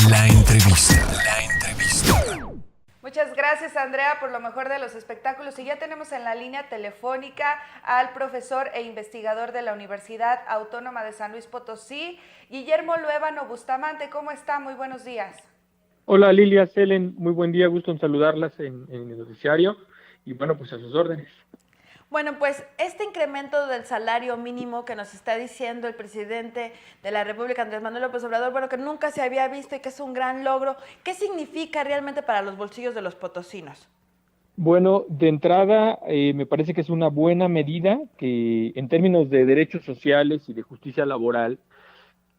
La entrevista. La entrevista. Muchas gracias, Andrea, por lo mejor de los espectáculos. Y ya tenemos en la línea telefónica al profesor e investigador de la Universidad Autónoma de San Luis Potosí, Guillermo Luévano Bustamante. ¿Cómo está? Muy buenos días. Hola Lilia, Selen, muy buen día, gusto en saludarlas en el noticiario y bueno, pues a sus órdenes. Bueno, pues este incremento del salario mínimo que nos está diciendo el presidente de la República, Andrés Manuel López Obrador, bueno, que nunca se había visto y que es un gran logro, ¿qué significa realmente para los bolsillos de los potosinos? Bueno, de entrada me parece que es una buena medida que en términos de derechos sociales y de justicia laboral,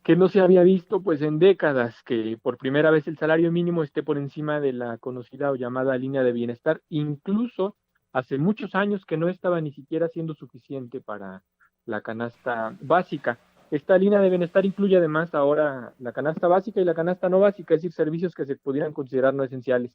que no se había visto pues en décadas, que por primera vez el salario mínimo esté por encima de la conocida o llamada línea de bienestar, incluso hace muchos años que no estaba ni siquiera siendo suficiente para la canasta básica. Esta línea de bienestar incluye además ahora la canasta básica y la canasta no básica, es decir, servicios que se pudieran considerar no esenciales.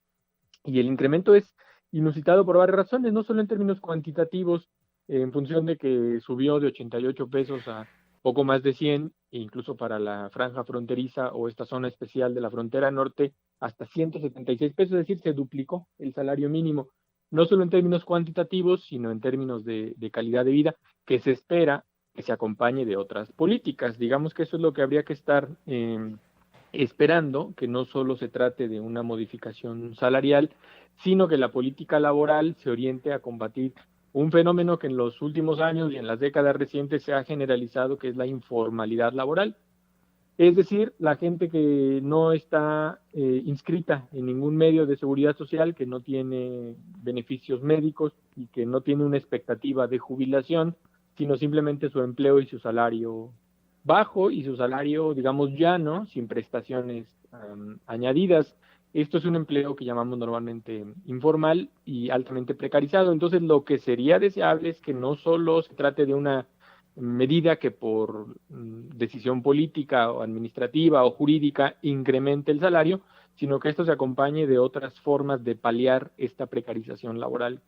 Y el incremento es inusitado por varias razones, no solo en términos cuantitativos, en función de que subió de 88 pesos a poco más de 100, e incluso para la franja fronteriza o esta zona especial de la frontera norte, hasta 176 pesos, es decir, se duplicó el salario mínimo, no solo en términos cuantitativos, sino en términos de calidad de vida, que se espera que se acompañe de otras políticas. Digamos que eso es lo que habría que estar esperando, que no solo se trate de una modificación salarial, sino que la política laboral se oriente a combatir un fenómeno que en los últimos años y en las décadas recientes se ha generalizado, que es la informalidad laboral. Es decir, la gente que no está inscrita en ningún medio de seguridad social, que no tiene beneficios médicos y que no tiene una expectativa de jubilación, sino simplemente su empleo y su salario bajo y su salario, digamos, llano, sin prestaciones añadidas. Esto es un empleo que llamamos normalmente informal y altamente precarizado. Entonces, lo que sería deseable es que no solo se trate de una medida que por decisión política o administrativa o jurídica incremente el salario, sino que esto se acompañe de otras formas de paliar esta precarización laboral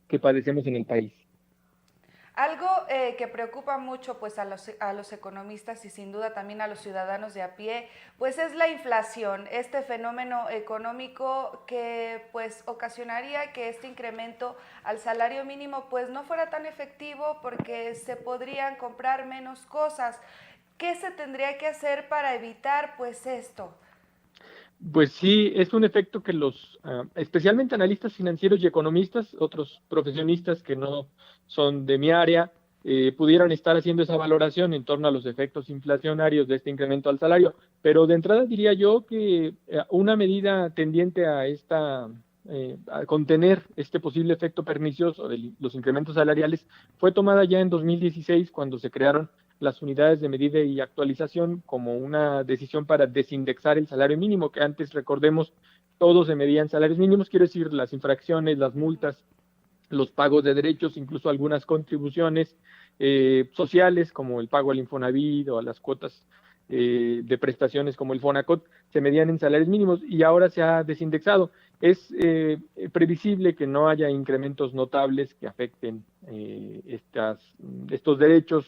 que padecemos en el país. Algo que preocupa mucho pues a los economistas y sin duda también a los ciudadanos de a pie, pues es la inflación, este fenómeno económico que pues ocasionaría que este incremento al salario mínimo pues no fuera tan efectivo porque se podrían comprar menos cosas. ¿Qué se tendría que hacer para evitar pues esto? Pues sí, es un efecto que especialmente analistas financieros y economistas, otros profesionistas que no son de mi área, pudieran estar haciendo esa valoración en torno a los efectos inflacionarios de este incremento al salario. Pero de entrada diría yo que una medida tendiente a contener este posible efecto pernicioso de los incrementos salariales fue tomada ya en 2016 cuando se crearon las unidades de medida y actualización como una decisión para desindexar el salario mínimo, que antes, recordemos, todos se medían salarios mínimos, quiero decir, las infracciones, las multas, los pagos de derechos, incluso algunas contribuciones sociales, como el pago al Infonavit o a las cuotas de prestaciones como el Fonacot, se medían en salarios mínimos y ahora se ha desindexado. Es previsible que no haya incrementos notables que afecten estos derechos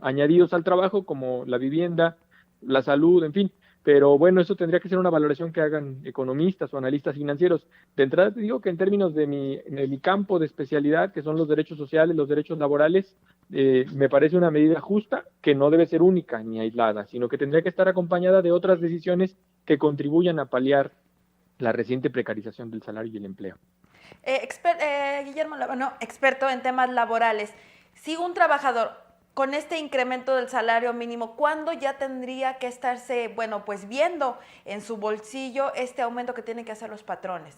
añadidos al trabajo, como la vivienda, la salud, en fin. Pero bueno, eso tendría que ser una valoración que hagan economistas o analistas financieros. De entrada te digo que en términos de mi campo de especialidad, que son los derechos sociales, los derechos laborales, me parece una medida justa que no debe ser única ni aislada, sino que tendría que estar acompañada de otras decisiones que contribuyan a paliar la reciente precarización del salario y el empleo. Guillermo, bueno, experto en temas laborales, si un trabajador con este incremento del salario mínimo, ¿cuándo ya tendría que estarse, bueno, pues viendo en su bolsillo este aumento que tienen que hacer los patrones?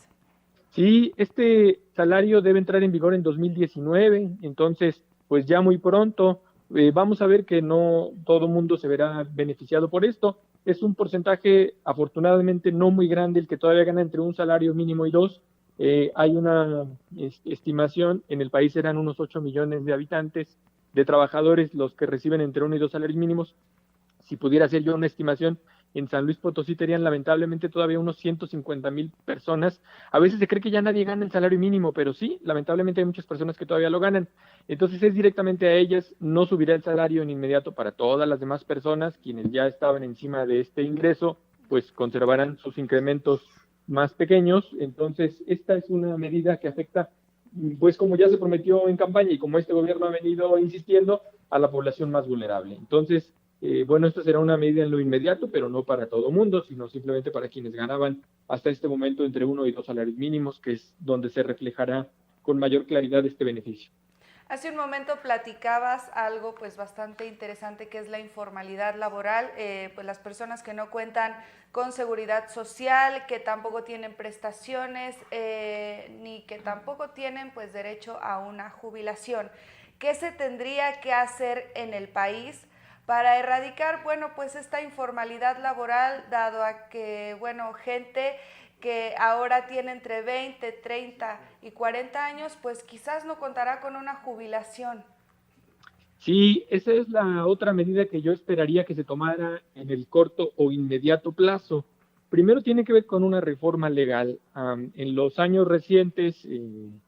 Sí, este salario debe entrar en vigor en 2019, entonces, pues ya muy pronto. Vamos a ver que no todo el mundo se verá beneficiado por esto. Es un porcentaje, afortunadamente, no muy grande el que todavía gana entre un salario mínimo y dos. Hay una estimación, en el país serán unos 8 millones de habitantes, de trabajadores los que reciben entre 1 y 2 salarios mínimos. Si pudiera hacer yo una estimación, en San Luis Potosí serían lamentablemente todavía unos 150,000 personas. A veces se cree que ya nadie gana el salario mínimo, pero sí, lamentablemente hay muchas personas que todavía lo ganan. Entonces es directamente a ellas, no subirá el salario en inmediato para todas las demás personas, quienes ya estaban encima de este ingreso, pues conservarán sus incrementos más pequeños. Entonces, esta es una medida que afecta, pues como ya se prometió en campaña y como este gobierno ha venido insistiendo, a la población más vulnerable. Entonces, bueno, esto será una medida en lo inmediato, pero no para todo el mundo, sino simplemente para quienes ganaban hasta este momento entre 1 y 2 salarios mínimos, que es donde se reflejará con mayor claridad este beneficio. Hace un momento platicabas algo pues bastante interesante, que es la informalidad laboral, pues las personas que no cuentan con seguridad social, que tampoco tienen prestaciones, ni que tampoco tienen pues derecho a una jubilación. ¿Qué se tendría que hacer en el país para erradicar, bueno, pues esta informalidad laboral, dado a que, bueno, gente que ahora tiene entre 20, 30 y 40 años, pues quizás no contará con una jubilación? Sí, esa es la otra medida que yo esperaría que se tomara en el corto o inmediato plazo. Primero tiene que ver con una reforma legal. En los años recientes, en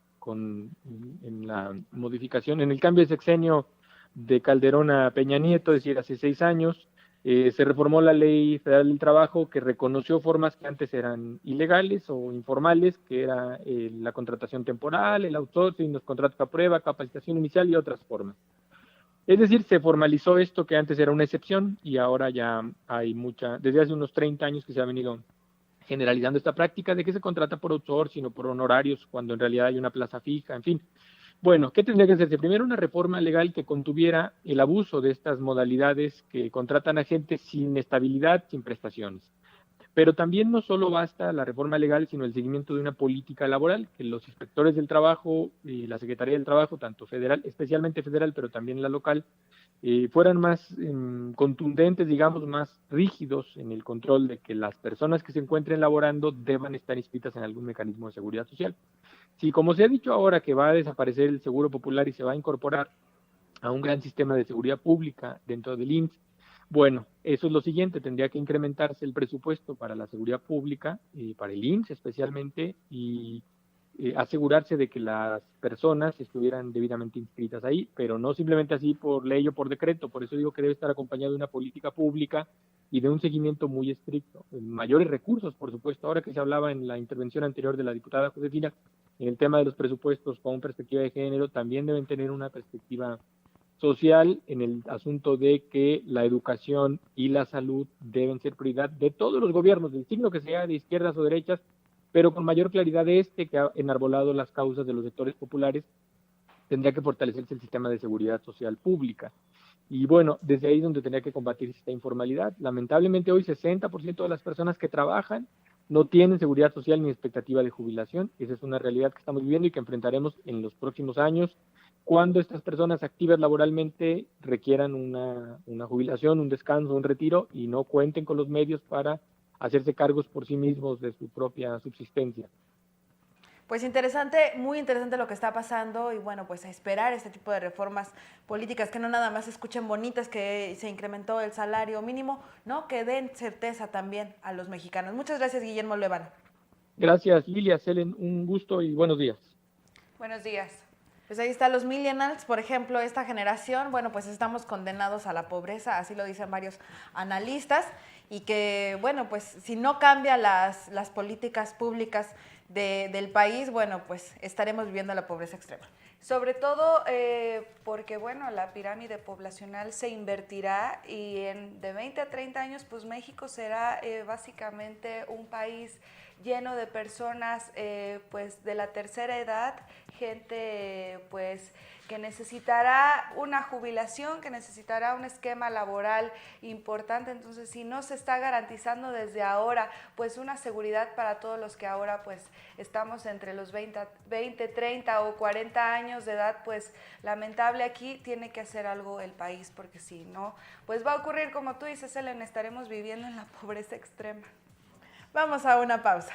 la modificación, en el cambio de sexenio de Calderón a Peña Nieto, es decir, hace 6 años, se reformó la Ley Federal del Trabajo, que reconoció formas que antes eran ilegales o informales, que era la contratación temporal, el outsourcing, los contratos a prueba, capacitación inicial y otras formas. Es decir, se formalizó esto que antes era una excepción y ahora ya hay desde hace unos 30 años que se ha venido generalizando esta práctica de que se contrata por outsourcing o por honorarios cuando en realidad hay una plaza fija, en fin. Bueno, ¿qué tendría que hacerse? Primero, una reforma legal que contuviera el abuso de estas modalidades que contratan a gente sin estabilidad, sin prestaciones. Pero también no solo basta la reforma legal, sino el seguimiento de una política laboral, que los inspectores del trabajo y la Secretaría del Trabajo, tanto federal, especialmente federal, pero también la local, fueran más contundentes, digamos, más rígidos en el control de que las personas que se encuentren laborando deban estar inscritas en algún mecanismo de seguridad social. Si, como se ha dicho ahora, que va a desaparecer el Seguro Popular y se va a incorporar a un gran sistema de seguridad pública dentro del IMSS, bueno, eso es lo siguiente, tendría que incrementarse el presupuesto para la seguridad pública, para el IMSS especialmente, y asegurarse de que las personas estuvieran debidamente inscritas ahí, pero no simplemente así por ley o por decreto. Por eso digo que debe estar acompañado de una política pública y de un seguimiento muy estricto. Mayores recursos, por supuesto. Ahora que se hablaba en la intervención anterior de la diputada Josefina, en el tema de los presupuestos con perspectiva de género, también deben tener una perspectiva social en el asunto de que la educación y la salud deben ser prioridad de todos los gobiernos, del signo que sea, de izquierdas o derechas, pero con mayor claridad de que ha enarbolado las causas de los sectores populares, tendría que fortalecerse el sistema de seguridad social pública. Y bueno, desde ahí es donde tendría que combatirse esta informalidad. Lamentablemente hoy 60% de las personas que trabajan no tienen seguridad social ni expectativa de jubilación. Esa es una realidad que estamos viviendo y que enfrentaremos en los próximos años, cuando estas personas activas laboralmente requieran una jubilación, un descanso, un retiro y no cuenten con los medios para hacerse cargos por sí mismos de su propia subsistencia. Pues interesante, muy interesante lo que está pasando y bueno, pues a esperar este tipo de reformas políticas que no nada más se escuchen bonitas, que se incrementó el salario mínimo, ¿no? Que den certeza también a los mexicanos. Muchas gracias, Guillermo Luevano. Gracias, Lilia, Selen, un gusto y buenos días. Buenos días. Pues ahí están los millennials, por ejemplo, esta generación, bueno, pues estamos condenados a la pobreza, así lo dicen varios analistas, y que, bueno, pues si no cambian las políticas públicas del país, bueno, pues estaremos viviendo la pobreza extrema. Sobre todo porque, bueno, la pirámide poblacional se invertirá y de 20 a 30 años, pues México será básicamente un país lleno de personas pues de la tercera edad, gente pues que necesitará una jubilación, que necesitará un esquema laboral importante. Entonces, si no se está garantizando desde ahora pues una seguridad para todos los que ahora pues estamos entre los 20, 30 o 40 años de edad, pues lamentable aquí tiene que hacer algo el país, porque si no, pues va a ocurrir como tú dices, Helen, estaremos viviendo en la pobreza extrema. Vamos a una pausa.